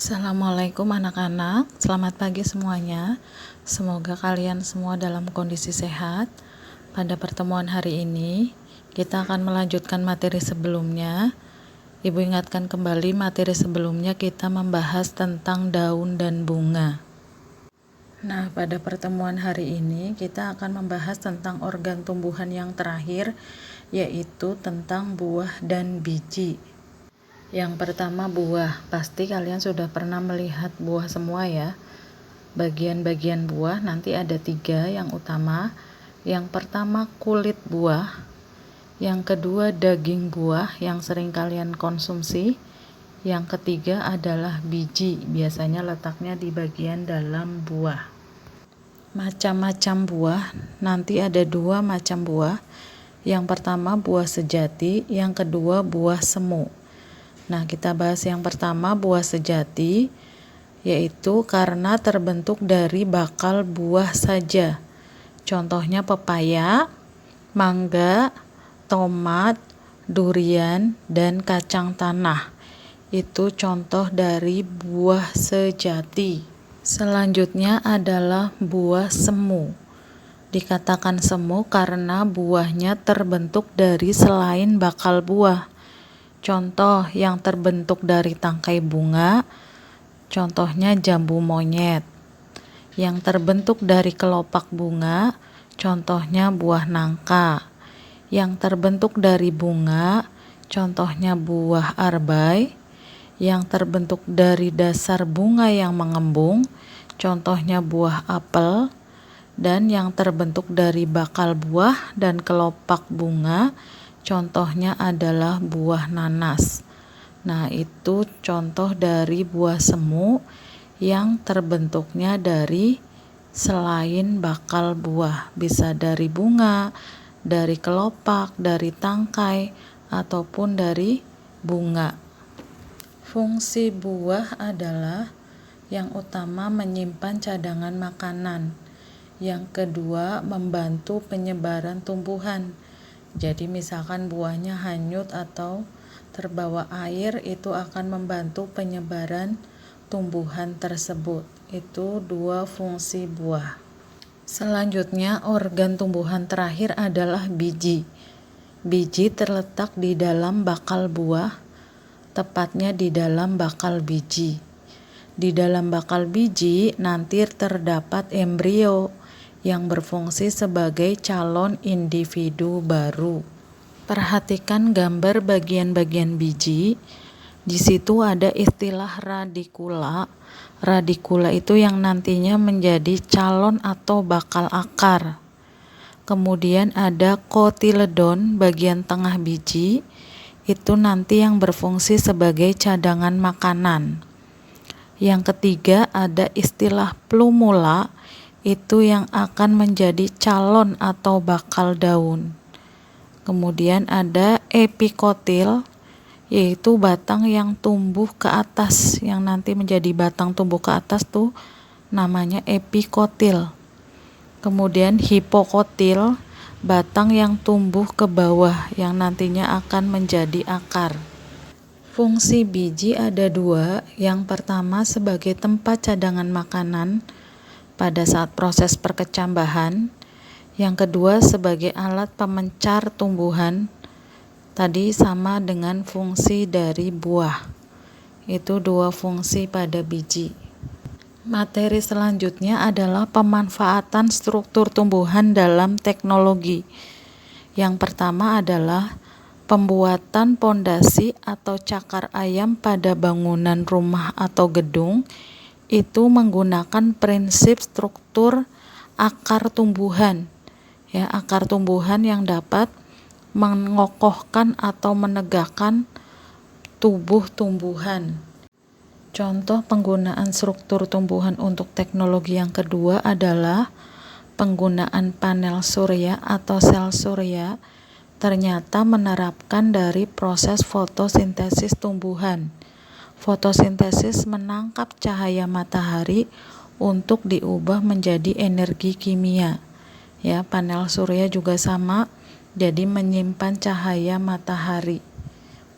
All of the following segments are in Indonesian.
Assalamualaikum anak-anak, selamat pagi semuanya. Semoga kalian semua dalam kondisi sehat. Pada pertemuan hari ini, kita akan melanjutkan materi sebelumnya. Ibu ingatkan kembali materi sebelumnya kita membahas tentang daun dan bunga. Nah, pada pertemuan hari ini kita akan membahas tentang organ tumbuhan yang terakhir, yaitu tentang buah dan biji. Yang pertama buah, pasti kalian sudah pernah melihat buah semua ya. Bagian-bagian buah nanti ada 3 yang utama. Yang pertama kulit buah, yang kedua daging buah yang sering kalian konsumsi, yang ketiga adalah biji, biasanya letaknya di bagian dalam buah. Macam-macam buah, nanti ada 2 macam buah. Yang pertama buah sejati, yang kedua buah semu. Nah, kita bahas yang pertama buah sejati, yaitu karena terbentuk dari bakal buah saja. Contohnya pepaya, mangga, tomat, durian, dan kacang tanah. Itu contoh dari buah sejati. Selanjutnya adalah buah semu. Dikatakan semu karena buahnya terbentuk dari selain bakal buah. Contoh yang terbentuk dari tangkai bunga, contohnya jambu monyet. Yang terbentuk dari kelopak bunga, contohnya buah nangka. Yang terbentuk dari bunga, contohnya buah arbai. Yang terbentuk dari dasar bunga yang mengembung, contohnya buah apel. Dan yang terbentuk dari bakal buah dan kelopak bunga, contohnya adalah buah nanas. Nah, itu contoh dari buah semu yang terbentuknya dari selain bakal buah. Bisa dari bunga, dari kelopak, dari tangkai, ataupun dari bunga. Fungsi buah adalah yang utama menyimpan cadangan makanan. Yang kedua, membantu penyebaran tumbuhan. Jadi misalkan buahnya hanyut atau terbawa air, itu akan membantu penyebaran tumbuhan tersebut. Itu 2 fungsi buah. Selanjutnya, organ tumbuhan terakhir adalah biji. Biji terletak di dalam bakal buah, tepatnya di dalam bakal biji. Di dalam bakal biji nanti terdapat embrio yang berfungsi sebagai calon individu baru. Perhatikan gambar bagian-bagian biji. Di situ ada istilah radikula. Radikula itu yang nantinya menjadi calon atau bakal akar. Kemudian ada kotiledon bagian tengah biji. Itu nanti yang berfungsi sebagai cadangan makanan. Yang ketiga ada istilah plumula, itu yang akan menjadi calon atau bakal daun. Kemudian ada epikotil, yaitu batang yang tumbuh ke atas, yang nanti menjadi batang tumbuh ke atas tuh namanya epikotil. Kemudian hipokotil, batang yang tumbuh ke bawah, yang nantinya akan menjadi akar. Fungsi biji ada 2, yang pertama sebagai tempat cadangan makanan pada saat proses perkecambahan, yang kedua sebagai alat pemencar tumbuhan. Tadi sama dengan fungsi dari buah. Itu 2 fungsi pada biji. Materi selanjutnya adalah pemanfaatan struktur tumbuhan dalam teknologi. Yang pertama adalah pembuatan pondasi atau cakar ayam pada bangunan rumah atau gedung. Itu menggunakan prinsip struktur akar tumbuhan. Ya, akar tumbuhan yang dapat mengokohkan atau menegakkan tubuh tumbuhan. Contoh penggunaan struktur tumbuhan untuk teknologi yang kedua adalah penggunaan panel surya atau sel surya. Ternyata menerapkan dari proses fotosintesis tumbuhan. Fotosintesis menangkap cahaya matahari untuk diubah menjadi energi kimia. Ya, panel surya juga sama, jadi menyimpan cahaya matahari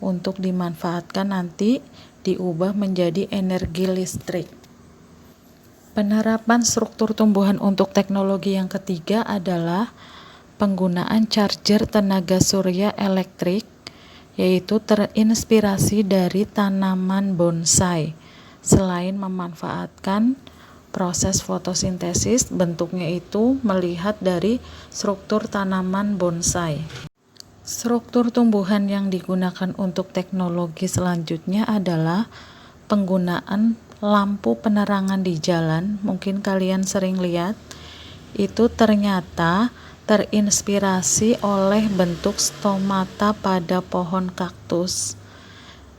untuk dimanfaatkan nanti diubah menjadi energi listrik. Penerapan struktur tumbuhan untuk teknologi yang ketiga adalah penggunaan charger tenaga surya elektrik, yaitu terinspirasi dari tanaman bonsai. Selain memanfaatkan proses fotosintesis, bentuknya itu melihat dari struktur tanaman bonsai. Struktur tumbuhan yang digunakan untuk teknologi selanjutnya adalah penggunaan lampu penerangan di jalan. Mungkin kalian sering lihat, itu ternyata terinspirasi oleh bentuk stomata pada pohon kaktus.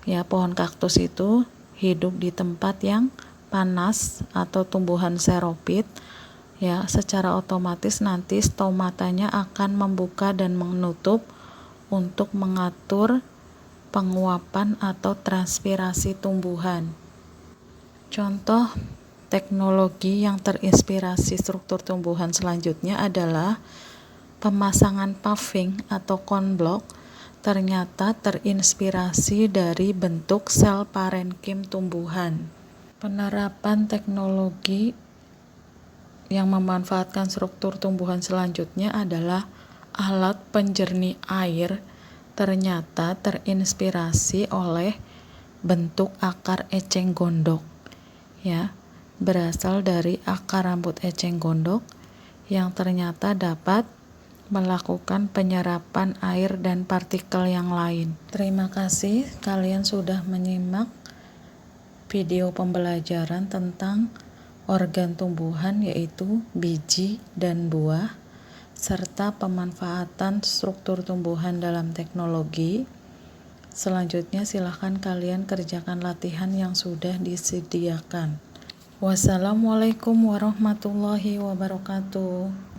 Ya, pohon kaktus itu hidup di tempat yang panas atau tumbuhan xerophyt. Ya, secara otomatis nanti stomatanya akan membuka dan menutup untuk mengatur penguapan atau transpirasi tumbuhan. Contoh teknologi yang terinspirasi struktur tumbuhan selanjutnya adalah pemasangan paving atau konblok. Ternyata terinspirasi dari bentuk sel parenkim tumbuhan. Penerapan teknologi yang memanfaatkan struktur tumbuhan selanjutnya adalah alat penjernih air. Ternyata terinspirasi oleh bentuk akar eceng gondok. Ya, berasal dari akar rambut eceng gondok yang ternyata dapat melakukan penyerapan air dan partikel yang lain. Terima kasih kalian sudah menyimak video pembelajaran tentang organ tumbuhan, yaitu biji dan buah, serta pemanfaatan struktur tumbuhan dalam teknologi. Selanjutnya silahkan kalian kerjakan latihan yang sudah disediakan. Wassalamualaikum warahmatullahi wabarakatuh.